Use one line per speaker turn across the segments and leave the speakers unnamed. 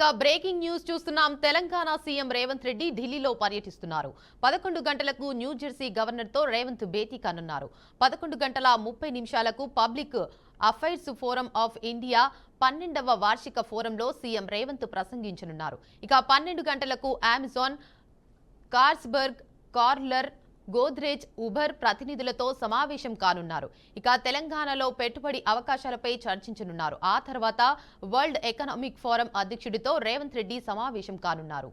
Right breaking news చూస్తున్నాం. Telangana CM Revanth Reddy ఢిల్లీలో పర్యటిస్తున్నారు. 11 గంటలకు న్యూజెర్సీ గవర్నర్ తో రేవంత్ భేటీ కానున్నారు. 11:30 public affairs forum of India 12వ వార్షిక ఫోరంలో సీఎం రేవంత్ ప్రసంగించనున్నారు. ఇక 12 గంటలకు అమెజాన్, కార్ల్స్బర్గ్, కార్లర్, గోద్రేజ్, ఉబర్ ప్రతినిధులతో సమావేశం కానున్నారు. ఇక తెలంగాణలో పెట్టుబడి అవకాశాలపై చర్చించనున్నారు. ఆ తర్వాత వరల్డ్ ఎకనామిక్ ఫోరం అధ్యక్షుడితో రేవంత్ రెడ్డి సమావేశం కానున్నారు.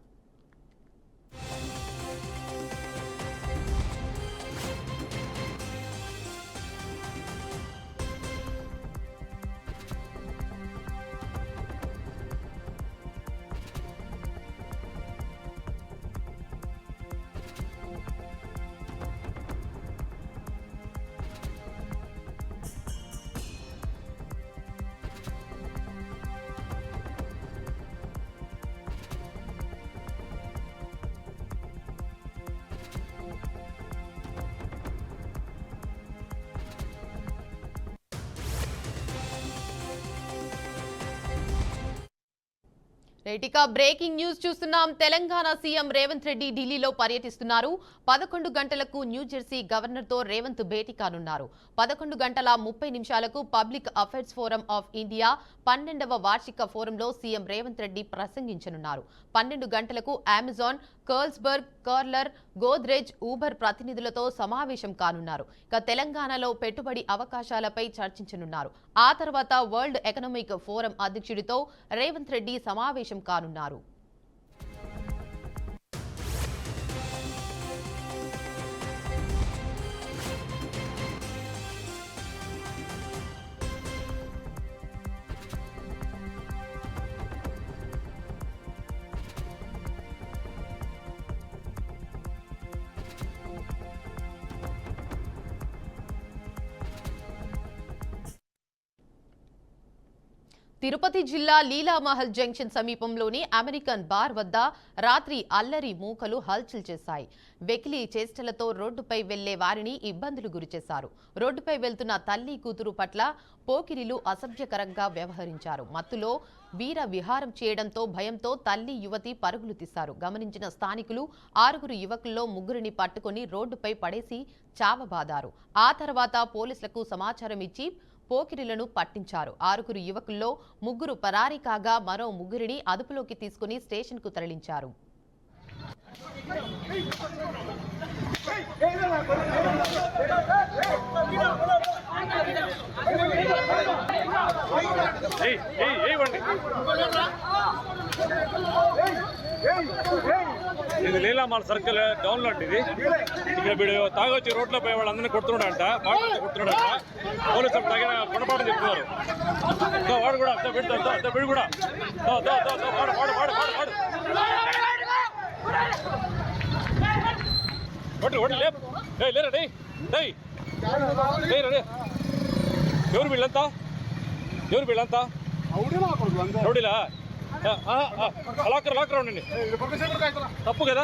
బ్రేకింగ్ న్యూస్ చూస్తున్నాం. తెలంగాణ సీఎం రేవంత్ రెడ్డి ఢిల్లీలో పర్యటిస్తున్నారు. 11 గంటలకు న్యూజెర్సీ గవర్నర్ తో రేవంత్ భేటీ కానున్నారు. 11:30 public affairs forum of India 12వ వార్షిక ఫోరంలో సీఎం రేవంత్ రెడ్డి ప్రసంగించనున్నారు. 12 గంటలకు అమెజాన్, కార్ల్స్బర్గ్, కార్లర్, గోద్రేజ్, ఊబర్ ప్రతినిధులతో సమావేశం కానున్నారు. ఇక తెలంగాణలో పెట్టుబడి అవకాశాలపై చర్చించనున్నారు. ఆ తర్వాత వరల్డ్ ఎకనామిక్ ఫోరం అధ్యక్షుడితో రేవంత్ రెడ్డి సమావేశం కానున్నారు. తిరుపతి జిల్లా లీలామహల్ జంక్షన్ సమీపంలోని అమెరికన్ బార్ వద్ద రాత్రి అల్లరి మూకలు హల్చల్ చేశాయి. వెకిలి చేష్టలతో రోడ్డుపై వెళ్లే వారిని ఇబ్బందులు గురిచేశారు. రోడ్డుపై వెళ్తున్న తల్లి కూతురు పట్ల పోకిరీలు అసభ్యకరంగా వ్యవహరించారు. మత్తులో వీర విహారం చేయడంతో భయంతో తల్లి యువతి పరుగులు తీశారు. గమనించిన స్థానికులు 6 యువకుల్లో 3 పట్టుకుని రోడ్డుపై పడేసి చావబాదారు. ఆ తర్వాత పోలీసులకు సమాచారం ఇచ్చి పోకిరీలను పట్టించారు. 6 యువకుల్లో 3 పరారీ కాగా మరో 3ని అదుపులోకి తీసుకుని స్టేషన్ కు తరలించారు.
ఇది లీలామాల్ సర్కిల్ డౌన్లో ఇది. ఇక్కడ వీడు తాగొచ్చి రోడ్లో పోయే వాళ్ళందరినీ కొడుతున్నాడంట, మాటలతో కొడుతున్నాడంట. పోలీసులు తగిన గుణపాఠం చెప్తున్నారు. వాడు కూడా వీడు కూడా లేరా ఎవరు వీళ్ళంతా రౌడీలా? లాకర్ ఉండండి. తప్పు కదా,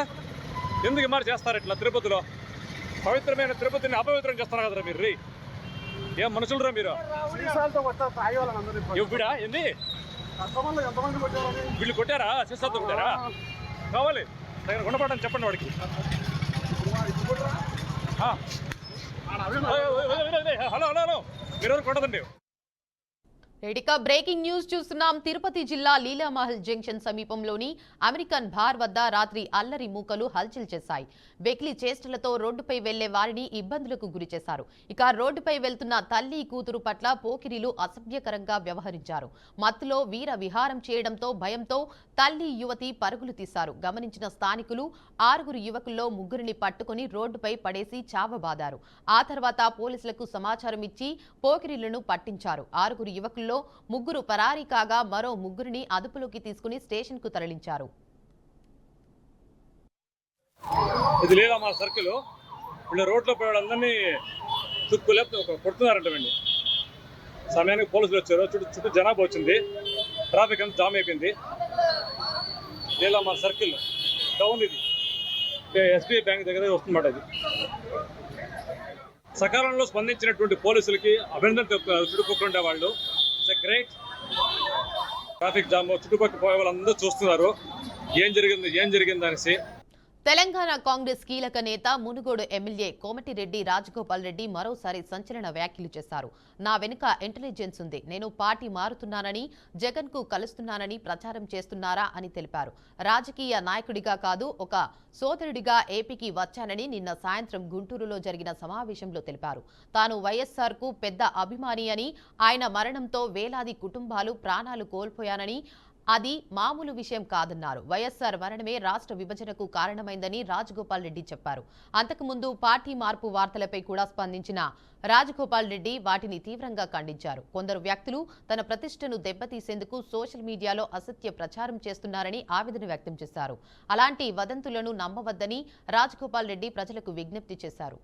ఎందుకు మరి చేస్తారు ఇట్లా? తిరుపతిలో పవిత్రమైన తిరుపతిని అపవిత్రం చేస్తున్నారు కదరా మీరు. ఏం మనుషులరా మీరు? వీడా ఏంది? వీళ్ళు కొట్టారా? శిస్తాలతో కొట్టారా? కావాలి తగిన గుణపాఠం చెప్పండి వాడికి. హలో మీరెవరు కొట్టదండి.
బ్రేకింగ్ న్యూస్ చూస్తున్నాం. తిరుపతి జిల్లా లీలామహల్ జంక్షన్ సమీపంలోని అమెరికన్ బార్ వద్ద రాత్రి అల్లరి మూకలు హల్చల్ చేశాయి. వెకిలి చేష్టలతో రోడ్డుపై వెళ్లే వారిని ఇబ్బందులకు గురిచేశారు. ఇక రోడ్డుపై వెళ్తున్న తల్లి కూతురు పట్ల పోకిరీలు అసభ్యకరంగా వ్యవహరించారు. మత్తులో వీర విహారం చేయడంతో భయంతో తల్లి యువతి పరుగులు తీశారు. గమనించిన స్థానికులు 6 యువకుల్లో 3ని పట్టుకుని రోడ్డుపై పడేసి చావబాదారు. ఆ తర్వాత పోలీసులకు సమాచారం ఇచ్చి పోకిరీలను పట్టించారు. 6 యువకుల్లో 3 పరారీ కాగా మరో 3ని అదుపులోకి తీసుకుని స్టేషన్ కు తరలించారు.
ఇది లీలామాల్ సర్కిల్. వీళ్ళు రోడ్లో పోయే వాళ్ళందరినీ కొడుతున్నారంటండి. సమయానికి పోలీసులు వచ్చారు. చుట్టూ జనాభా వచ్చింది. ట్రాఫిక్ అంతా జామ్ అయిపోయింది. లీలామహల్ సర్కిల్ టౌన్ ఇది. ఎస్బీఐ బ్యాంక్ దగ్గర వస్తుందన్నమాట. ఇది సకాలంలో స్పందించినటువంటి పోలీసులకి అభినందన తెలుపుకుంటే వాళ్ళు. It's a great traffic jam, చుట్టుపక్కల పోయే వాళ్ళందరూ చూస్తున్నారు ఏం జరిగింది అనేసి.
తెలంగాణ కాంగ్రెస్ కీలక నేత మునుగోడు ఎమ్మెల్యే కోమటిరెడ్డి రాజగోపాల్ రెడ్డి మరోసారి సంచలన వ్యాఖ్యలు చేశారు. నా వెనుక ఇంటెలిజెన్స్ ఉంది, నేను పార్టీ మారుతున్నానని, జగన్ కు కలుస్తున్నానని ప్రచారం చేస్తున్నారా అని తెలిపారు. రాజకీయ నాయకుడిగా కాదు, ఒక సోదరుడిగా ఏపీకి వచ్చానని నిన్న సాయంత్రం గుంటూరులో జరిగిన సమావేశంలో తెలిపారు. తాను వైఎస్ఆర్ కు పెద్ద అభిమాని అని, ఆయన మరణంతో వేలాది కుటుంబాలు ప్రాణాలు కోల్పోయానని, అది మామూలు విషయం కాదన్నారు. వైఎస్ఆర్ మరణమే రాష్ట్ర విభజనకు కారణమైందని రాజగోపాల్ రెడ్డి చెప్పారు. అంతకుముందు పార్టీ మార్పు వార్తలపై కూడా స్పందించిన రాజగోపాల్ రెడ్డి వాటిని తీవ్రంగా ఖండించారు. కొందరు వ్యక్తులు తన ప్రతిష్టను దెబ్బతీసేందుకు సోషల్ మీడియాలో అసత్య ప్రచారం చేస్తున్నారని ఆవేదన వ్యక్తం చేశారు. అలాంటి వదంతులను నమ్మవద్దని రాజగోపాల్ రెడ్డి ప్రజలకు విజ్ఞప్తి చేశారు.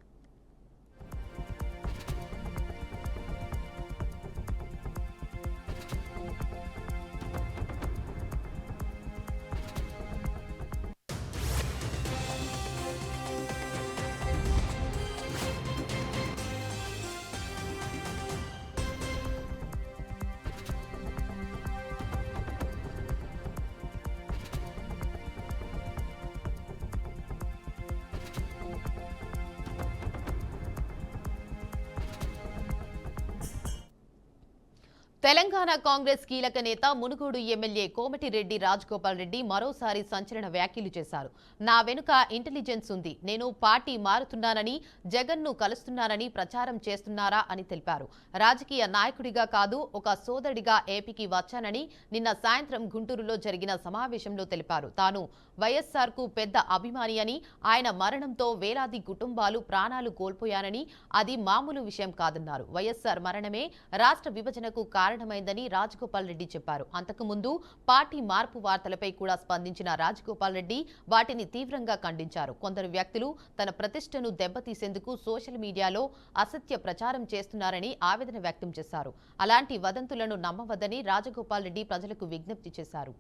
తెలంగాణ కాంగ్రెస్ కీలక నేత మునుగోడు ఎమ్మెల్యే కోమటిరెడ్డి రాజగోపాల్ రెడ్డి మరోసారి సంచలన వ్యాఖ్యలు చేశారు. నా వెనుక ఇంటెలిజెన్స్ ఉంది, నేను పార్టీ మారుతున్నానని, జగన్ ను కలుస్తున్నానని ప్రచారం చేస్తున్నారా అని తెలిపారు. రాజకీయ నాయకుడిగా కాదు, ఒక సోదరుడిగా ఏపీకి వచ్చానని నిన్న సాయంత్రం గుంటూరులో జరిగిన సమావేశంలో తెలిపారు. తాను వైఎస్ఆర్ కు పెద్ద అభిమాని అని, ఆయన మరణంతో వేలాది కుటుంబాలు ప్రాణాలు కోల్పోయానని, అది మామూలు విషయం కాదన్నారు. వైఎస్ఆర్ మరణమే రాష్ట్ర విభజనకు కారణమైందని రాజగోపాల్ రెడ్డి చెప్పారు. అంతకుముందు పార్టీ మార్పు వార్తలపై కూడా స్పందించిన రాజగోపాల్ రెడ్డి వాటిని తీవ్రంగా ఖండించారు. కొందరు వ్యక్తులు తన ప్రతిష్టను దెబ్బతీసేందుకు సోషల్ మీడియాలో అసత్య ప్రచారం చేస్తున్నారని ఆవేదన వ్యక్తం చేశారు. అలాంటి వదంతులను నమ్మవద్దని రాజగోపాల్ రెడ్డి ప్రజలకు విజ్ఞప్తి చేశారు.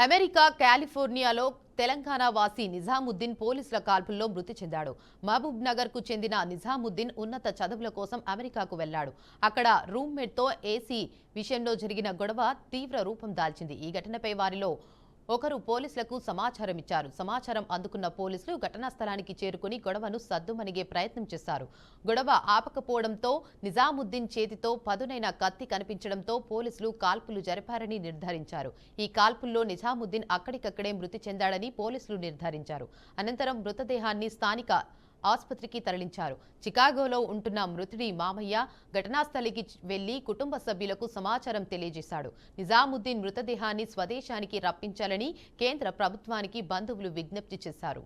అమెరికా కాలిఫోర్నియాలో తెలంగాణ వాసి నిజాముద్దీన్ పోలీసుల కాల్పుల్లో మృతి చెందాడు. మహబూబ్ నగర్ కు చెందిన నిజాముద్దీన్ ఉన్నత చదువుల కోసం అమెరికాకు వెళ్లాడు. అక్కడ రూమ్మేట్ తో ఏసీ విషయంలో జరిగిన గొడవ తీవ్ర రూపం దాల్చింది. ఈ ఘటనపై వారిలో ఒకరు పోలీసులకు సమాచారం ఇచ్చారు. సమాచారం అందుకున్న పోలీసులు ఘటనా స్థలానికి చేరుకుని గొడవను సద్దుమణిగే ప్రయత్నం చేశారు. గొడవ ఆపకపోవడంతో నిజాముద్దీన్ చేతితో పదునైన కత్తి కనిపించడంతో పోలీసులు కాల్పులు జరిపారని నిర్ధారించారు. ఈ కాల్పుల్లో నిజాముద్దీన్ అక్కడికక్కడే మృతి చెందాడని పోలీసులు నిర్ధారించారు. అనంతరం మృతదేహాన్ని స్థానిక ఆసుపత్రికి తరలించారు. చికాగోలో ఉంటున్న మృతుడి మామయ్య ఘటనాస్థలికి వెళ్లి కుటుంబ సభ్యులకు సమాచారం తెలియజేశాడు. నిజాముద్దీన్ మృతదేహాన్ని స్వదేశానికి రప్పించాలని కేంద్ర ప్రభుత్వానికి బంధువులు విజ్ఞప్తి చేశారు.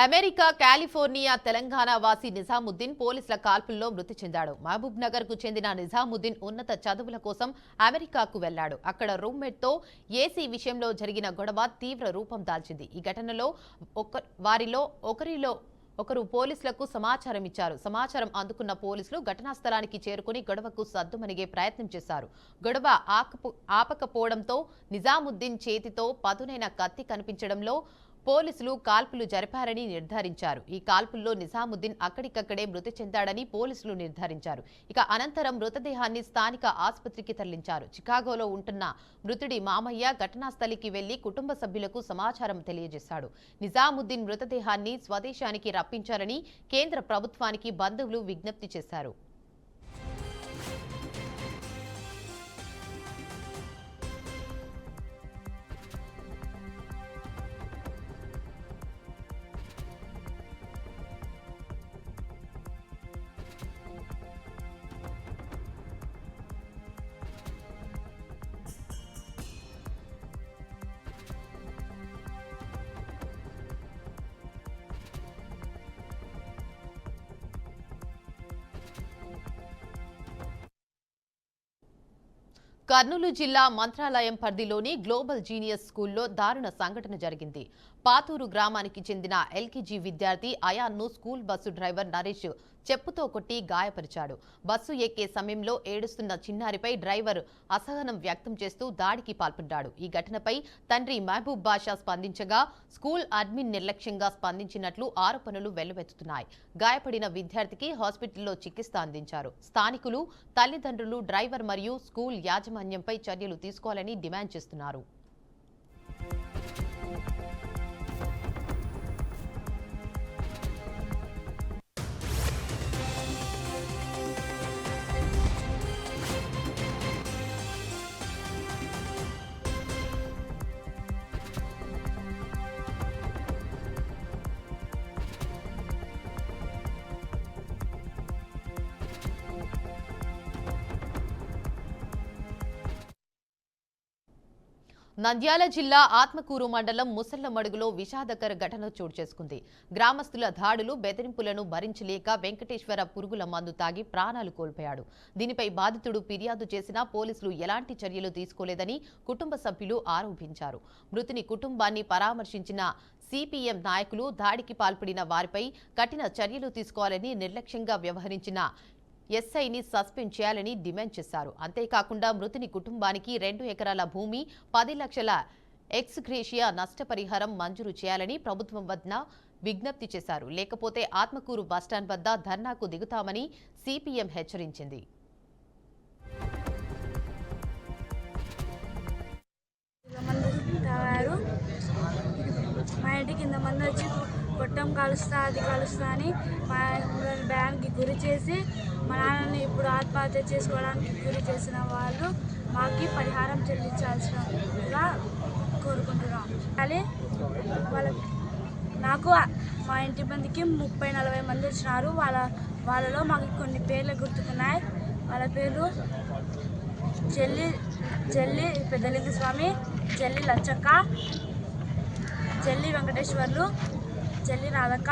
అమెరికా కాలిఫోర్నియా తెలంగాణ వాసి నిజాముద్దీన్ పోలీసుల కాల్పుల్లో మృతి చెందాడు. మహబూబ్ నగర్ కు చెందిన నిజాముద్దీన్ ఉన్నత చదువుల కోసం అమెరికాకు వెళ్లాడు. అక్కడ రూమ్మేట్ తో ఏసీ విషయంలో జరిగిన గొడవ తీవ్ర రూపం దాల్చింది. ఈ ఘటనలో వారిలో ఒకరు పోలీసులకు సమాచారం ఇచ్చారు. సమాచారం అందుకున్న పోలీసులు ఘటనా స్థలానికి చేరుకుని గొడవకు సద్దుమణిగే ప్రయత్నం చేశారు. గొడవ ఆపకపోవడంతో నిజాముద్దీన్ చేతితో పదునైన కత్తి కనిపించడంలో పోలీసులు కాల్పులు జరిపారని నిర్ధారించారు. ఈ కాల్పుల్లో నిజాముద్దీన్ అక్కడికక్కడే మృతి చెందాడని పోలీసులు నిర్ధారించారు. ఇక అనంతరం మృతదేహాన్ని స్థానిక ఆసుపత్రికి తరలించారు. చికాగోలో ఉంటున్న మృతుడి మామయ్య ఘటనా స్థలికి వెళ్లి కుటుంబ సభ్యులకు సమాచారం తెలియజేశాడు. నిజాముద్దీన్ మృతదేహాన్ని స్వదేశానికి రప్పించాలని కేంద్ర ప్రభుత్వానికి బంధువులు విజ్ఞప్తి చేశారు. కర్నూలు జిల్లా మంత్రాలయం పరిధిలోని గ్లోబల్ జీనియస్ స్కూల్లో దారుణ సంఘటన జరిగింది. పాతూరు గ్రామానికి చెందిన ఎల్కేజీ విద్యార్థి అయాన్ను స్కూల్ బస్సు డ్రైవర్ నరేష్ చెప్పుతో కొట్టి గాయపరిచాడు. బస్సు ఎక్కే సమయంలో ఏడుస్తున్న చిన్నారిపై డ్రైవర్ అసహనం వ్యక్తం చేస్తూ దాడికి పాల్పడ్డాడు. ఈ ఘటనపై తండ్రి మహబూబ్ బాషా స్పందించగా స్కూల్ అడ్మిన్ నిర్లక్ష్యంగా స్పందించినట్లు ఆరోపణలు వెల్లువెత్తుతున్నాయి. గాయపడిన విద్యార్థికి హాస్పిటల్లో చికిత్స అందించారు. స్థానికులు, తల్లిదండ్రులు డ్రైవర్ మరియు స్కూల్ యాజమాన్యంపై చర్యలు తీసుకోవాలని డిమాండ్ చేస్తున్నారు. నంద్యాల జిల్లా ఆత్మకూరు మండలం ముసళ్లమడుగులో విషాదకర ఘటన చోటు చేసుకుంది. గ్రామస్తుల దాడులు, బెదిరింపులను భరించలేక వెంకటేశ్వర పురుగుల మందు తాగి ప్రాణాలు కోల్పోయాడు. దీనిపై బాధితుడు ఫిర్యాదు చేసినా పోలీసులు ఎలాంటి చర్యలు తీసుకోలేదని కుటుంబ సభ్యులు ఆరోపించారు. మృతుని కుటుంబాన్ని పరామర్శించిన సిపిఎం నాయకులు దాడికి పాల్పడిన వారిపై కఠిన చర్యలు తీసుకోవాలని, నిర్లక్ష్యంగా వ్యవహరించిన ఎస్ఐని సస్పెండ్ చేయాలని డిమాండ్ చేశారు. అంతేకాకుండా మృతుని కుటుంబానికి 2 ఎకరాల భూమి, 10 లక్షల ఎక్స్గ్రేషియా నష్టపరిహారం మంజూరు చేయాలని ప్రభుత్వం వద్ద విజ్ఞప్తి చేశారు. లేకపోతే ఆత్మకూరు బస్టాండ్ వద్ద ధర్నాకు దిగుతామని సిపిఎం హెచ్చరించింది.
మా ఇంటికి ఇంతమంది వచ్చి గొట్టం కలుస్తా, అది కలుస్తా అని మా బ్యాన్కి గురి చేసి మా నాన్నని ఇప్పుడు ఆత్మహత్య చేసుకోవడానికి గురి చేసిన వాళ్ళు మాకు పరిహారం చెల్లించాల్సినగా కోరుకుంటున్నాం. కానీ నాకు మా ఇంటి మందికి 30-40 మంది వచ్చినారు. వాళ్ళలో మాకు కొన్ని పేర్లు గుర్తుకున్నాయి. వాళ్ళ పేర్లు జల్లి పెద్దలింగ స్వామి, జల్లి లచ్చక్క, జల్లి వెంకటేశ్వర్లు, జల్లి రాధక్క,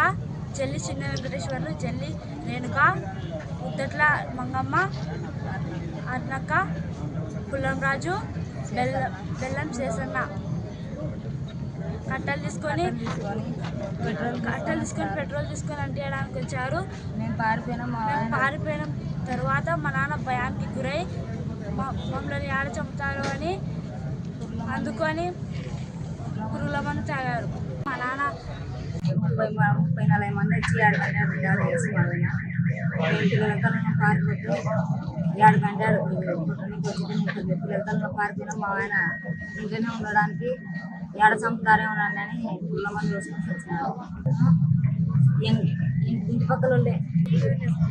జల్లి చిన్న వెంకటేశ్వర్లు, జల్లి రేణుక, ముద్దట్ల మంగమ్మ, అర్నక్క, పుల్లం రాజు, బెల్లం చేసన్న. కట్టలు తీసుకొని పెట్రోల్ తీసుకొని అంటియడానికి వచ్చారు. మేము పారిపోయిన తర్వాత మా నాన్న భయానికి గురై మమ్మల్ని ఆడ చంపుతారు అని అందుకొని పురుగుల మందు తాగారు. మా నాన్న
30-40 మంది వచ్చి 7 గంటలు బిడ్డలు వేసి వాళ్ళైనా పిల్లలకల్లా పారిపోతూ 7 గంటలు పిల్లలకల్లా పారిపోయినా మా ఆయన ఇంట్లోనే ఉండడానికి ఏడ చంపుతారేమోనని పుల్ల మంది వేసుకొని వచ్చినారు. ఇంటి పక్కల ఉండే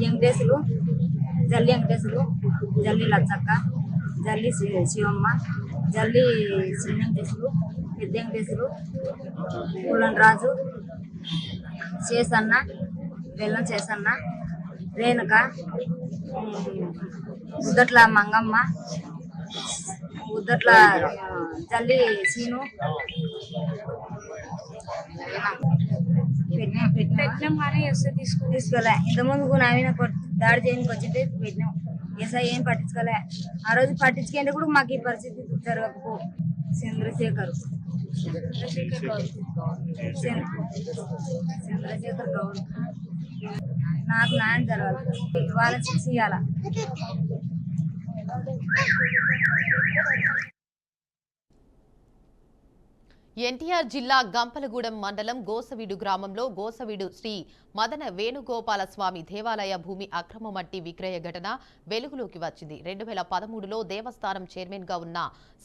వెంకటేశులు, జల్లి వెంకటేశులు, జల్లి లచ్చక్క, జల్లి శివమ్మ, జల్లి చిన్న వెంకటేశులు, పెద్ద వెంకటేశులు, పుల్లం రాజు, చేసన్న, బెల్లం చేసన్న, రేణుక, ఉద్దట్ల మంగమ్మ, ఉద్దట్ల జల్లి సీను
పెట్టినాం కానీ ఎస్ఐ
తీసుకోలే. ఇంతకుముందు నవీన దాడి చేయడానికి వచ్చింటే పెట్టినాం. ఎస్ఐ ఏం పట్టించుకోలే. ఆ రోజు పట్టించుకుంటే కూడా మాకు ఈ పరిస్థితి జరగకపో. చంద్రశేఖర్ శేఖర్ గౌడ్. నాకు న్యాయం జరగాలి, వాళ్ళకి శిక్ష ఇవ్వాలా.
ఎన్టీఆర్ జిల్లా గంపలగూడెం మండలం గోసవీడు గ్రామంలో గోసవీడు శ్రీ మదన వేణుగోపాల స్వామి దేవాలయ భూమి అక్రమ మట్టి విక్రయ ఘటన వెలుగులోకి వచ్చింది. 2013లో దేవస్థానం చైర్మన్ గా ఉన్న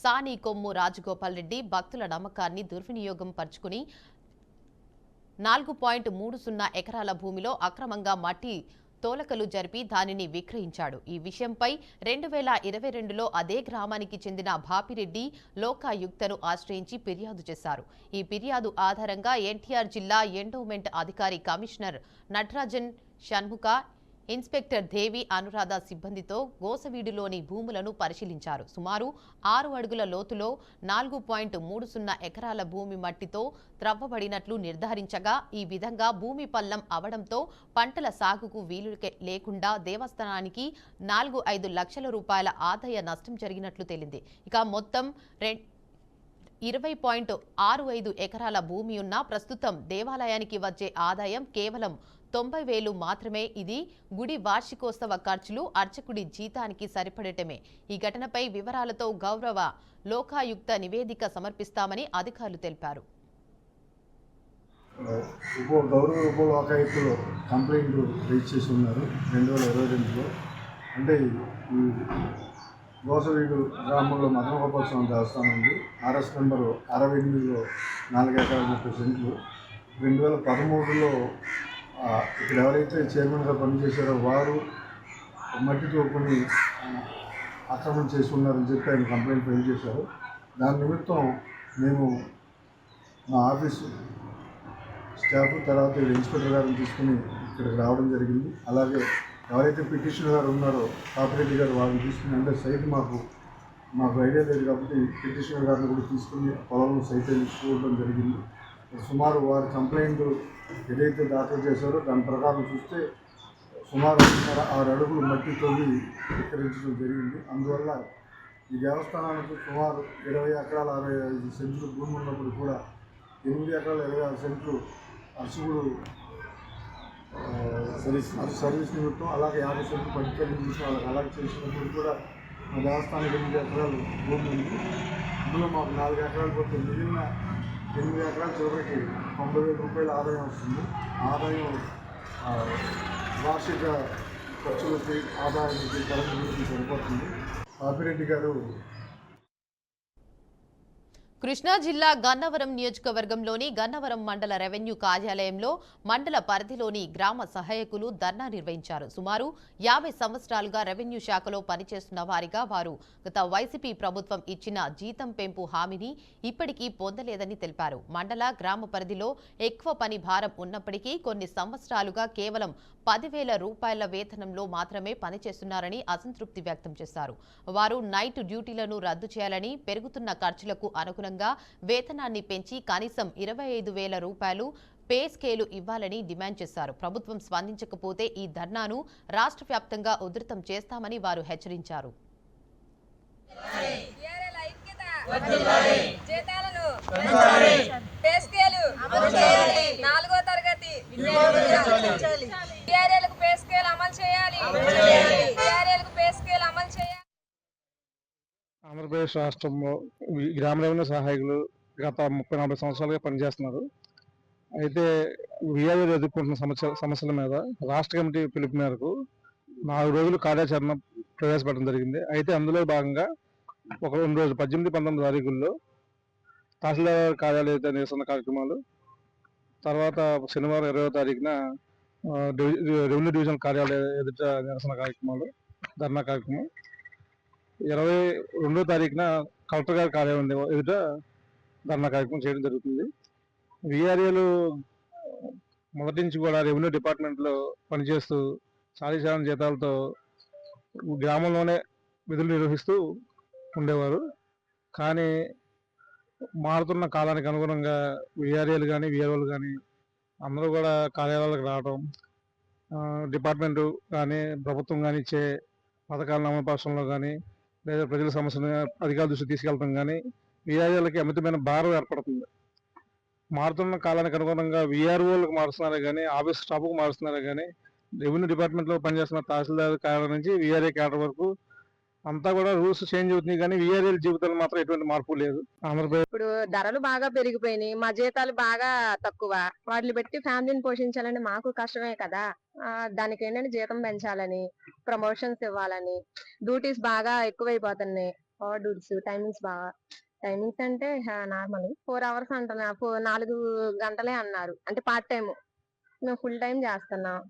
సాని కొమ్ము రాజగోపాల్ రెడ్డి భక్తుల నమ్మకాన్ని దుర్వినియోగం పరుచుకుని 4.30 ఎకరాల భూమిలో అక్రమంగా మట్టి తోలకలు జరిపి దానిని విక్రయించాడు. ఈ విషయంపై 2022లో అదే గ్రామానికి చెందిన భాపిరెడ్డి లోకాయుక్తను ఆశ్రయించి ఫిర్యాదు చేశారు. ఈ ఫిర్యాదు ఆధారంగా ఎన్టీఆర్ జిల్లా ఎండోమెంట్ అధికారి కమిషనర్ నటరాజన్ షణ్ముఖ, ఇన్స్పెక్టర్ దేవి అనురాధ సిబ్బందితో గోసవీడులోని భూములను పరిశీలించారు. సుమారు 6 అడుగుల లోతులో 4.30 ఎకరాల భూమి మట్టితో త్రవ్వబడినట్లు నిర్ధారించగా, ఈ విధంగా భూమి పల్లం అవడంతో పంటల సాగుకు వీలు లేకుండా దేవస్థానానికి 4-5 లక్షల రూపాయల ఆదాయ నష్టం జరిగినట్లు తేలింది. ఇక మొత్తం 20.65 ఎకరాల భూమి ఉన్న ప్రస్తుతం దేవాలయానికి వచ్చే ఆదాయం కేవలం 90,000 మాత్రమే. ఇది గుడి వార్షికోత్సవ ఖర్చులు, అర్చకుడి జీతానికి సరిపడటమే. ఈ ఘటనపై వివరాలతో గౌరవ లోకాయుక్త నివేదిక సమర్పిస్తామని అధికారులు తెలిపారు.
గౌరవ ఉపలోకాయుక్తులు కంప్లైంట్ రైజ్ చేసి ఉన్నారు 2022లో. అంటే ఈ గోసవీడు గ్రామంలో మదనగోపాల స్వామి దేవస్థానం ఉంది. ఆర్ఎస్ నెంబరు 68లో 4 ఎకరాల 30 సెంట్లు. 2013లో ఇక్కడ ఎవరైతే చైర్మన్గా పనిచేశారో వారు మట్టితో కొన్ని ఆక్రమణ చేసి ఉన్నారని చెప్పి ఆయన కంప్లైంట్ ఫైల్ చేశారు. దాని నిమిత్తం మేము మా ఆఫీసు స్టాఫ్ తర్వాత ఇన్స్పెక్టర్ గారిని తీసుకుని ఇక్కడికి రావడం జరిగింది. అలాగే ఎవరైతే పిటిషనర్ గారు ఉన్నారో కాపిరెడ్డి గారు వారిని తీసుకుని, అంటే సైట్ మాకు ఐడియా లేదు కాబట్టి పిటిషనర్ గారిని కూడా తీసుకుని పొలంలో సైట్ చూడడం జరిగింది. సుమారు వారి కంప్లైంట్ ఏదైతే దాఖలు చేశారో దాని ప్రకారం చూస్తే సుమారు 6 అడుగులు మట్టి తవ్వి విక్రయించడం జరిగింది. అందువల్ల ఈ దేవస్థానానికి సుమారు 20 ఎకరాల 65 సెంట్లు భూమి ఉన్నప్పుడు కూడా 8 ఎకరాల 26 సెంట్లు అర్చకుడు సర్వీస్ నిమిత్తం, అలాగే 50 సెంట్లు పట్టుకెళ్ళి నిమిత్తం వాళ్ళకి అలాగే చేసినప్పుడు కూడా మా దేవస్థానానికి 8 ఎకరాలు భూమి ఉంది. అందులో మాకు 4 ఎకరాలు పోతే మిగిలిన 8 ఎకరాల చివరికి 90,000 రూపాయల ఆదాయం వస్తుంది. ఆదాయం వార్షిక ఖర్చులకి ఆదాయానికి కరెంటు సరిపోతుంది. పాపిరెడ్డి గారు
కృష్ణా జిల్లా గన్నవరం నియోజకవర్గంలోని గన్నవరం మండల రెవెన్యూ కార్యాలయంలో మండల పరిధిలోని గ్రామ సహాయకులు ధర్నా నిర్వహించారు. సుమారు 50 సంవత్సరాలుగా రెవెన్యూ శాఖలో పనిచేస్తున్న వారిగా వారు గత వైసీపీ ప్రభుత్వం ఇచ్చిన జీతం పెంపు హామీని ఇప్పటికీ పొందలేదని తెలిపారు. మండల గ్రామ పరిధిలో ఎక్కువ పని భారం ఉన్నప్పటికీ కొన్ని సంవత్సరాలుగా కేవలం 10,000 రూపాయల వేతనంలో మాత్రమే పనిచేస్తున్నారని అసంతృప్తి వ్యక్తం చేశారు. వారు నైట్ డ్యూటీలను రద్దు చేయాలని, పెరుగుతున్న ఖర్చులకు అనుగుణంగా వేతనాన్ని పెంచి కనీసం 25,000 రూపాయలు పే స్కేలు ఇవ్వాలని డిమాండ్ చేశారు. ప్రభుత్వం స్పందించకపోతే ఈ ధర్నాను రాష్ట్ర వ్యాప్తంగా ఉధృతం చేస్తామని వారు హెచ్చరించారు.
ఆంధ్రప్రదేశ్ రాష్ట్రంలో గ్రామ రెవెన్యూ సహాయకులు గత 30-40 సంవత్సరాలుగా పనిచేస్తున్నారు. అయితే వీఆర్ఓలు ఎదుర్కొంటున్న సమస్యల మీద రాష్ట్ర కమిటీ పిలుపు మేరకు 4 రోజులు కార్యాచరణ ప్రవేశపెట్టడం జరిగింది. అయితే అందులో భాగంగా ఒక 2 రోజులు 18-19 తారీఖుల్లో తహసీల్దార్ కార్యాలయ నిరసన కార్యక్రమాలు, తర్వాత శనివారం 20వ తారీఖున రెవెన్యూ డివిజన్ కార్యాలయ ఎదుట నిరసన కార్యక్రమాలు, ధర్నా కార్యక్రమం, 22వ తారీఖున కలెక్టర్ గారి కార్యాలయం ఎదుట ధర్నా కార్యక్రమం చేయడం జరుగుతుంది. వీఆర్ఏలు మొదటి నుంచి కూడా రెవెన్యూ డిపార్ట్మెంట్లో పనిచేస్తూ సాధారణ జీతాలతో గ్రామంలోనే విధులు నిర్వహిస్తూ ఉండేవారు. కానీ మారుతున్న కాలానికి అనుగుణంగా వీఆర్ఏలు కానీ వీఆర్ఓలు కానీ అందరూ కూడా కార్యాలయాలకు రావడం, డిపార్ట్మెంటు కానీ ప్రభుత్వం కానీ ఇచ్చే పథకాలను అమలుపరచడంలో కానీ లేదా ప్రజల సమస్యలను అధికారుల దృష్టికి తీసుకెళ్తాం కానీ వీఆర్ఏలకి అమితమైన భారం ఏర్పడుతుంది. మారుతున్న కాలానికి అనుగుణంగా విఆర్ఓలకు మారుస్తున్నారే కానీ ఆఫీస్ స్టాఫ్కు మారుస్తున్నారే కానీ రెవెన్యూ డిపార్ట్మెంట్లో పనిచేస్తున్న తహసీల్దార్ క్యాడర్ నుంచి విఆర్ఏ క్యాడర్ వరకు అంతా కూడా రూల్స్ చేంజ్ అవుతున్నాయి కానీ విఆర్ఏల జీవితాలు మాత్రం ఎటువంటి మార్పు లేదు. ఆంధ్రప్రదేశ్
ఇప్పుడు ధరలు బాగా పెరిగిపోయినాయి, మా జీతాలు బాగా తక్కువ. వాటిని బట్టి ఫ్యామిలీని పోషించాలంటే మాకు కష్టమే కదా. దానికి ఏంటంటే జీతం పెంచాలని, ప్రమోషన్స్ ఇవ్వాలని, డ్యూటీస్ బాగా ఎక్కువైపోతున్నాయి. ఓవర్ డ్యూటీస్, టైమింగ్స్ అంటే నార్మల్ 4 hours అంటున్నారు, 4 గంటలే అన్నారు. అంటే పార్ట్ టైం, మేము ఫుల్ టైం చేస్తున్నాం.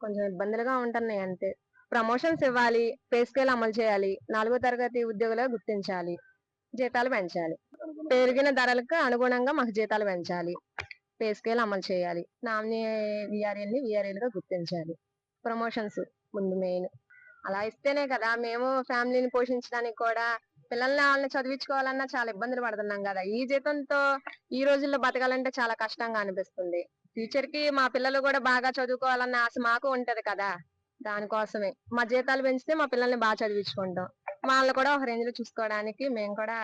కొంచెం ఇబ్బందులుగా ఉంటున్నాయి అంతే. ప్రమోషన్స్ ఇవ్వాలి, పే స్కేల్ అమలు చేయాలి, 4వ తరగతి ఉద్యోగులుగా గుర్తించాలి, జీతాలు పెంచాలి. పెరిగిన ధరలకు అనుగుణంగా మాకు జీతాలు పెంచాలి, పే స్కేల్ అమలు చేయాలి, నామినీ విఆర్ఏలుగా గుర్తించాలి, ప్రమోషన్స్ ముందు మెయిన్. అలా ఇస్తేనే కదా మేము ఫ్యామిలీని పోషించడానికి కూడా, పిల్లల్ని వాళ్ళని చదివించుకోవాలన్నా చాలా ఇబ్బందులు పడుతున్నాం కదా. ఈ జీతంతో ఈ రోజుల్లో బతకాలంటే చాలా కష్టంగా అనిపిస్తుంది. ఫ్యూచర్ కి మా పిల్లలు కూడా బాగా చదువుకోవాలన్న ఆశ మాకు ఉంటది కదా. దానికోసమే మా జీతాలు పెంచితే మా పిల్లల్ని బాగా చదివించుకుంటాం, వాళ్ళని కూడా ఒక రేంజ్ లో చూసుకోవడానికి మేము కూడా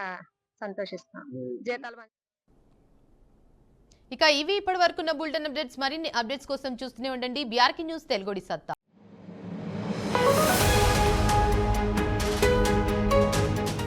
సంతోషిస్తాం. జీతాలు
ఇక ఇవి ఇప్పటి వరకున్న బులెటిన్ అప్డేట్స్. మరిన్ని అప్డేట్స్ కోసం చూస్తూనే ఉండండి బీఆర్కే న్యూస్ తెలుగుడి సత్తా.